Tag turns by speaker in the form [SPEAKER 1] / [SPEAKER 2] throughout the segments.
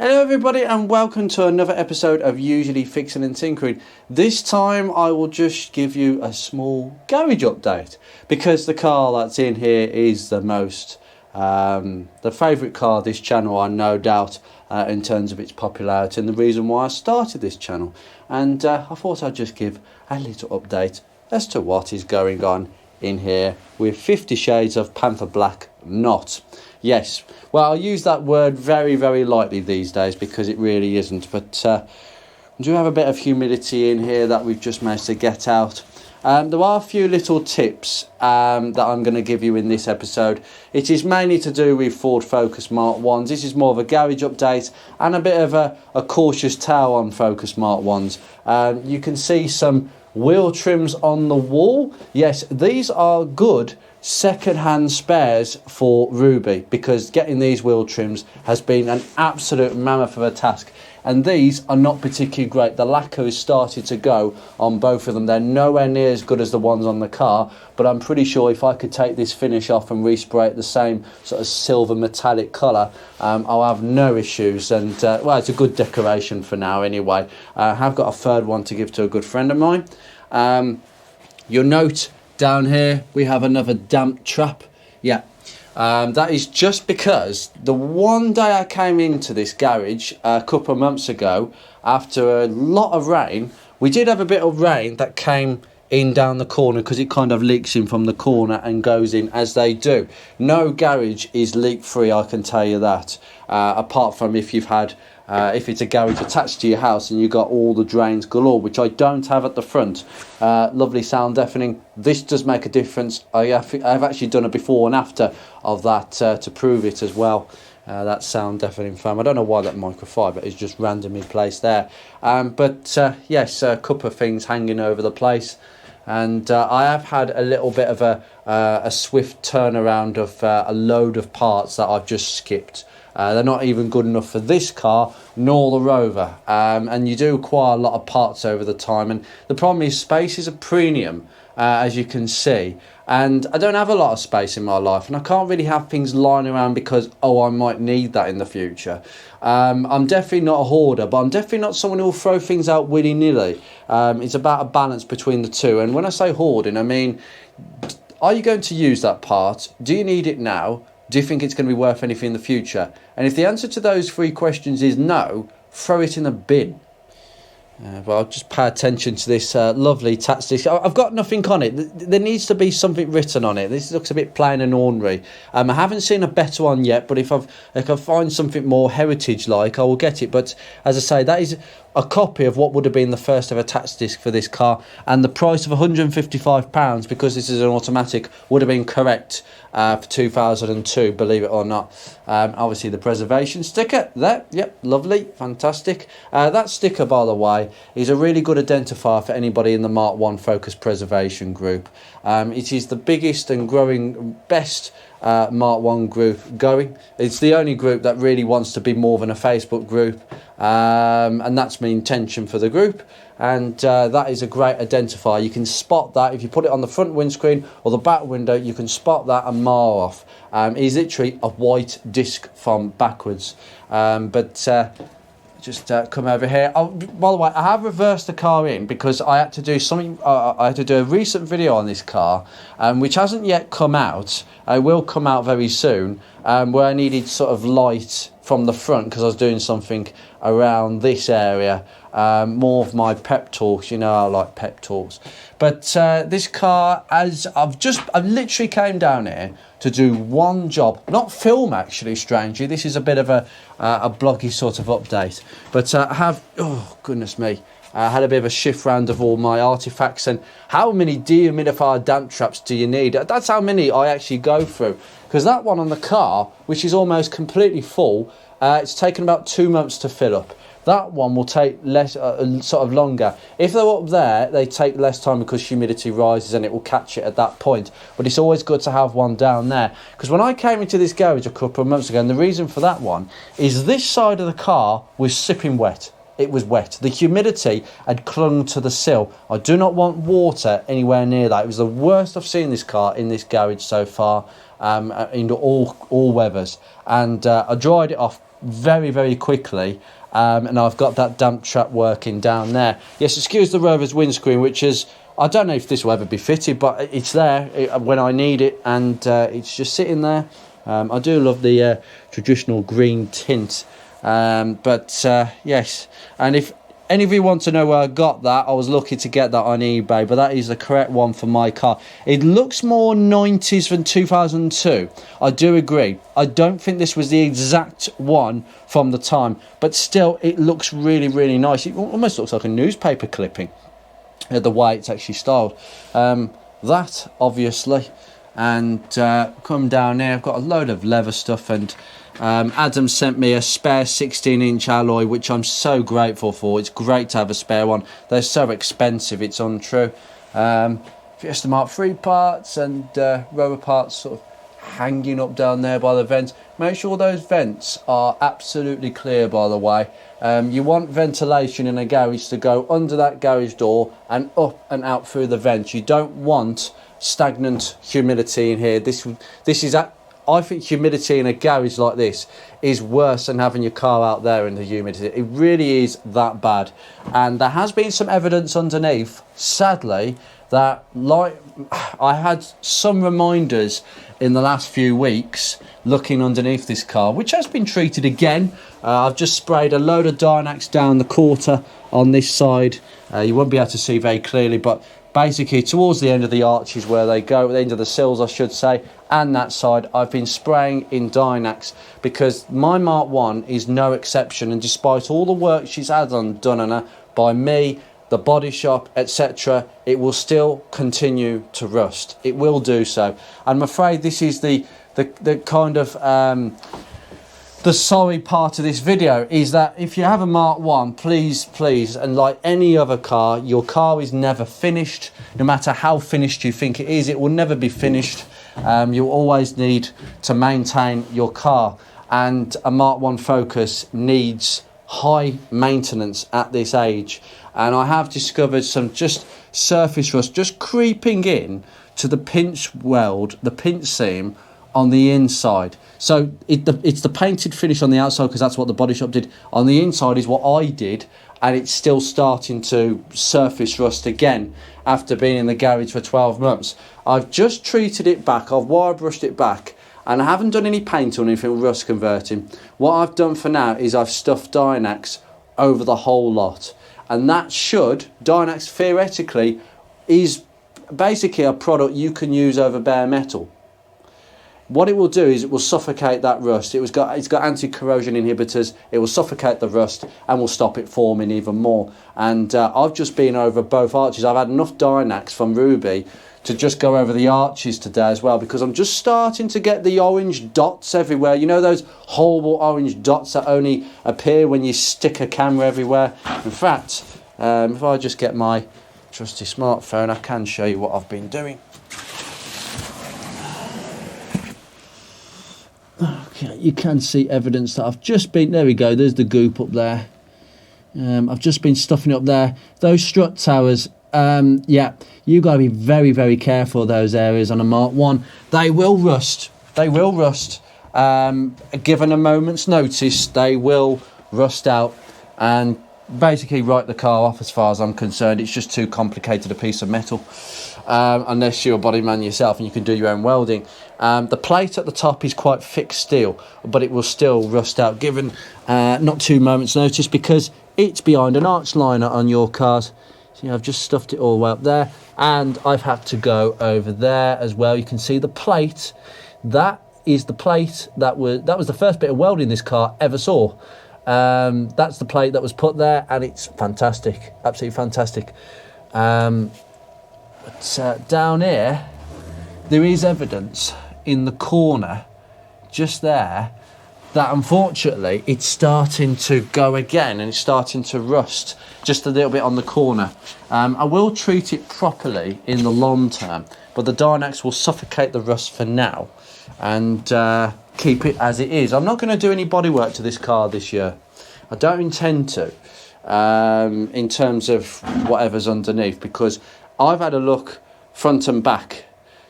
[SPEAKER 1] Hello everybody and welcome to another episode of Usually Fixing and Tinkering. This time I will just give you a small garage update because the car that's in here is the most, the favourite car of this channel, I no doubt, in terms of its popularity and the reason why I started this channel. And I thought I'd just give a little update as to what is going on in here with 50 Shades of Panther Black not. Yes, well, I'll use that word very, very lightly these days because it really isn't. But we do have a bit of humidity in here that we've just managed to get out. There are a few little tips that I'm going to give you in this episode. It is mainly to do with Ford Focus Mark 1s. This is more of a garage update and a bit of a cautious tale on Focus Mark 1s. You can see some wheel trims on the wall. Yes, these are good second-hand spares for Ruby because getting these wheel trims has been an absolute mammoth of a task, and these are not particularly great. The lacquer has started to go on both of them. They're nowhere near as good as the ones on the car, but I'm pretty sure if I could take this finish off and respray it the same sort of silver metallic colour, I'll have no issues. And well, it's a good decoration for now anyway. I have got a third one to give to a good friend of mine. You'll note down here we have another damp trap. Yeah, that is just because the one day I came into this garage a couple of months ago after a lot of rain, we did have a bit of rain that came in down the corner because it kind of leaks in from the corner and goes in as they do. No garage is leak free, I can tell you that, apart from if you've had if it's a garage attached to your house and you've got all the drains galore, which I don't have at the front. Lovely sound deafening. This does make a difference. I've actually done a before and after of that to prove it as well. That sound deafening foam. I don't know why that microfiber is just randomly placed there. But yes, a couple of things hanging over the place. And I have had a little bit of a swift turnaround of a load of parts that I've just skipped. They're not even good enough for this car nor the Rover, and you do acquire a lot of parts over the time, and the problem is space is a premium, as you can see, and I don't have a lot of space in my life, and I can't really have things lying around because I might need that in the future. I'm definitely not a hoarder, but I'm definitely not someone who will throw things out willy-nilly. It's about a balance between the two, and when I say hoarding, I mean, are you going to use that part? Do you need it now? Do you think it's going to be worth anything in the future? And if the answer to those three questions is no, throw it in a bin. Well, I'll just pay attention to this lovely tats disc. I've got nothing on it. There needs to be something written on it. This looks a bit plain and ornery. I haven't seen a better one yet, but if I find something more heritage-like, I will get it. But as I say, that is a copy of what would have been the first ever tats disc for this car, and the price of £155, because this is an automatic, would have been correct for 2002, believe it or not. Obviously the preservation sticker there, yep, lovely, fantastic. That sticker, by the way, is a really good identifier for anybody in the Mark 1 Focus Preservation group. It is the biggest and growing best Mark 1 group going. It's the only group that really wants to be more than a Facebook group, and that's my intention for the group, and that is a great identifier. You can spot that if you put it on the front windscreen or the back window. You can spot that a mile off. It's literally a white disc from backwards, just come over here. Oh, by the way, I have reversed the car in because I had to do something. I had to do a recent video on this car, which hasn't yet come out. It will come out very soon, where I needed sort of light from the front because I was doing something around this area. More of my pep talks, you know, I like pep talks. But this car, as I've literally came down here to do one job, not film actually, strangely. This is a bit of a bloggy sort of update. But I have, oh goodness me, I had a bit of a shift round of all my artifacts. And how many dehumidifier damp traps do you need? That's how many I actually go through. Because that one on the car, which is almost completely full, it's taken about 2 months to fill up. That one will take less, sort of longer. If they're up there, they take less time because humidity rises and it will catch it at that point. But it's always good to have one down there. Because when I came into this garage a couple of months ago, and the reason for that one is this side of the car was sipping wet. it was wet. The humidity had clung to the sill. I do not want water anywhere near that. It was the worst I've seen this car in this garage so far, in all weathers. And I dried it off very, very quickly. And I've got that damp trap working down there. Yes, excuse the Rover's windscreen, which is, I don't know if this will ever be fitted, but it's there when I need it, and it's just sitting there. I do love the traditional green tint. Yes, and if any of you want to know where I got that, I was lucky to get that on eBay, but that is the correct one for my car. It looks more 90s than 2002. I do agree. I don't think this was the exact one from the time, but still, it looks really, really nice. It almost looks like a newspaper clipping, the way it's actually styled. That, obviously, and come down here, I've got a load of leather stuff, and Adam sent me a spare 16-inch alloy, which I'm so grateful for. It's great to have a spare one. They're so expensive, it's untrue. Fiesta Mark III parts and Rover parts sort of hanging up down there by the vents. Make sure those vents are absolutely clear, by the way. You want ventilation in a garage to go under that garage door and up and out through the vents. You don't want stagnant humidity in here. This is I think humidity in a garage like this is worse than having your car out there in the humidity. It really is that bad. And there has been some evidence underneath, sadly, that like I had some reminders in the last few weeks looking underneath this car, which has been treated again. I've just sprayed a load of Dynax down the quarter on this side. You won't be able to see very clearly, but basically towards the end of the arches where they go, the end of the sills I should say, and that side, I've been spraying in Dynax because my Mark 1 is no exception, and despite all the work she's had done on her by me, the body shop, etc., it will still continue to rust. It will do so. I'm afraid this is the kind of the sorry part of this video is that if you have a Mark 1, please, and like any other car, your car is never finished. No matter how finished you think it is, it will never be finished. You'll always need to maintain your car, and a Mark 1 Focus needs high maintenance at this age. And I have discovered some just surface rust just creeping in to the pinch weld, the pinch seam on the inside. So it's the painted finish on the outside because that's what the body shop did. On the inside is what I did, and it's still starting to surface rust again after being in the garage for 12 months. I've just treated it back, I've wire brushed it back, and I haven't done any paint or anything rust converting. What I've done for now is I've stuffed Dynax over the whole lot, and that should, Dynax theoretically is basically a product you can use over bare metal. What it will do is it will suffocate that rust. It's got anti-corrosion inhibitors. It will suffocate the rust and will stop it forming even more. And I've just been over both arches. I've had enough Dynax from Ruby to just go over the arches today as well, because I'm just starting to get the orange dots everywhere. You know those horrible orange dots that only appear when you stick a camera everywhere? In fact, if I just get my trusty smartphone, I can show you what I've been doing. Okay, you can see evidence that I've just been, there we go, there's the goop up there. I've just been stuffing it up there. Those strut towers, yeah, you got to be very, very careful of those areas on a Mark 1. They will rust. They will rust. Given a moment's notice, they will rust out and basically write the car off as far as I'm concerned. It's just too complicated a piece of metal. Unless you're a body man yourself and you can do your own welding. The plate at the top is quite thick steel, but it will still rust out given not 2 moments notice, because it's behind an arch liner on your cars. See, I've just stuffed it all the way up there, and I've had to go over there as well. You can see the plate. That is the plate that was the first bit of welding this car ever saw. That's the plate that was put there, and it's fantastic, absolutely fantastic. But down here, there is evidence in the corner, just there, that unfortunately it's starting to go again, and it's starting to rust just a little bit on the corner. I will treat it properly in the long term, but the Dynax will suffocate the rust for now and keep it as it is. I'm not going to do any bodywork to this car this year. I don't intend to. in terms of whatever's underneath, because I've had a look front and back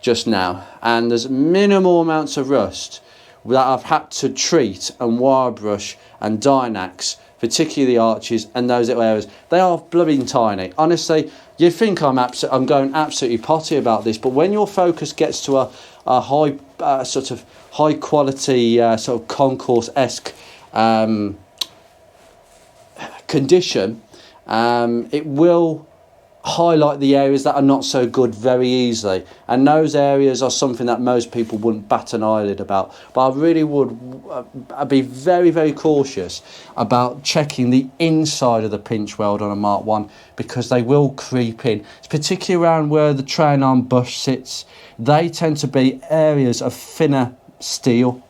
[SPEAKER 1] just now, and there's minimal amounts of rust that I've had to treat and wire brush and Dynax, particularly the arches and those little areas. They are blooming tiny. Honestly, you think I'm going absolutely potty about this, but when your focus gets to a high sort of high quality sort of concourse-esque condition, it will highlight the areas that are not so good very easily, and those areas are something that most people wouldn't bat an eyelid about. But I really would I'd be very, very cautious about checking the inside of the pinch weld on a Mark 1, because they will creep in. It's particularly around where the train arm bush sits. They tend to be areas of thinner steel,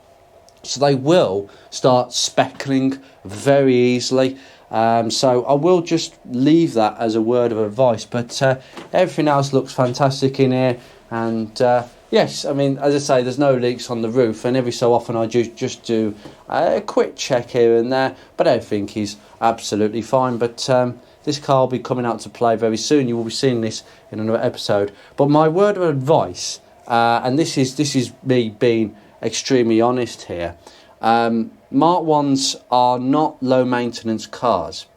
[SPEAKER 1] so they will start speckling very easily. So I will just leave that as a word of advice, but everything else looks fantastic in here, and yes, I mean, as I say, there's no leaks on the roof, and every so often I just do a quick check here and there, but everything is absolutely fine. But this car will be coming out to play very soon. You will be seeing this in another episode. But my word of advice, and this is me being extremely honest here, Mark 1s are not low maintenance cars,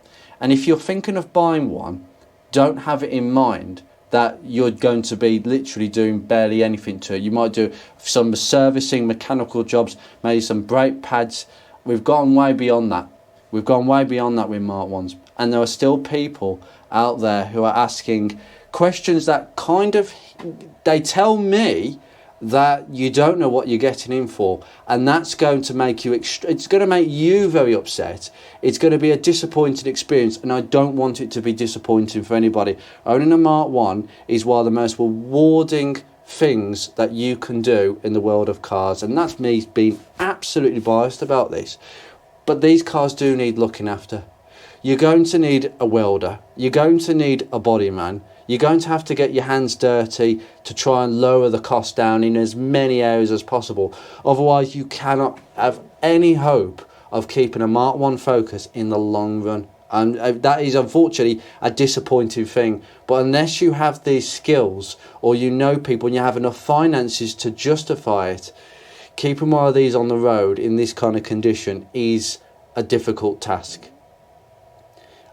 [SPEAKER 1] and if you're thinking of buying one, don't have it in mind that you're going to be literally doing barely anything to it. You might do some servicing, mechanical jobs, maybe some brake pads. We've gone way beyond that. We've gone way beyond that with Mark 1s, and there are still people out there who are asking questions that kind of, they tell me that you don't know what you're getting in for, and that's going to make you it's going to make you very upset. It's going to be a disappointing experience, and I don't want it to be disappointing for anybody. Owning a Mark 1 is one of the most rewarding things that you can do in the world of cars, and that's me being absolutely biased about this. But these cars do need looking after. You're going to need a welder, you're going to need a body man, you're going to have to get your hands dirty to try and lower the cost down in as many areas as possible. Otherwise, you cannot have any hope of keeping a Mark 1 Focus in the long run. And that is unfortunately a disappointing thing. But unless you have these skills, or you know people and you have enough finances to justify it, keeping one of these on the road in this kind of condition is a difficult task.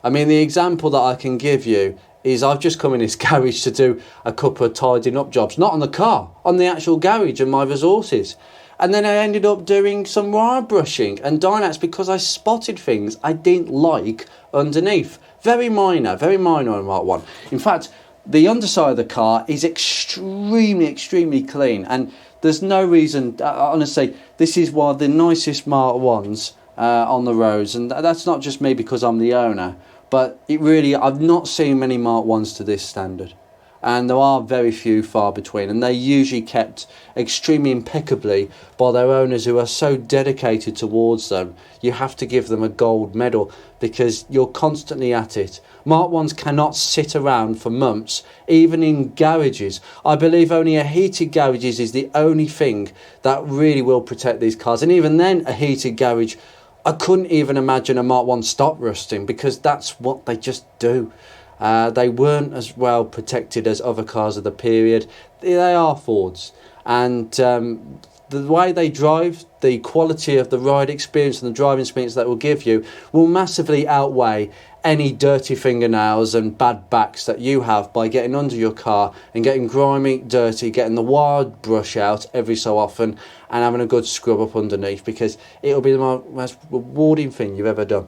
[SPEAKER 1] I mean, the example that I can give you is I've just come in this garage to do a couple of tidying up jobs, not on the car, on the actual garage and my resources. And then I ended up doing some wire brushing and Dynax because I spotted things I didn't like underneath. Very minor on Mark 1. In fact, the underside of the car is extremely clean, and there's no reason, honestly, this is one of the nicest Mark 1s on the roads, and that's not just me because I'm the owner. But it really, I've not seen many Mark 1s to this standard. And there are very few far between. And they're usually kept extremely impeccably by their owners who are so dedicated towards them. You have to give them a gold medal because you're constantly at it. Mark 1s cannot sit around for months, even in garages. I believe only a heated garages is the only thing that really will protect these cars. And even then, a heated garage, I couldn't even imagine a Mark 1 stop rusting because that's what they just do. They weren't as well protected as other cars of the period. They are Fords, and the way they drive, the quality of the ride experience and the driving experience that will give you will massively outweigh any dirty fingernails and bad backs that you have by getting under your car and getting grimy, dirty, getting the wire brush out every so often and having a good scrub up underneath, because it'll be the most rewarding thing you've ever done.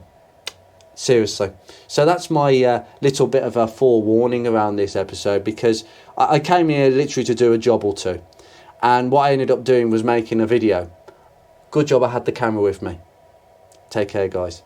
[SPEAKER 1] Seriously. So that's my little bit of a forewarning around this episode, because I came here literally to do a job or two, and what I ended up doing was making a video. Good job I had the camera with me. Take care, guys.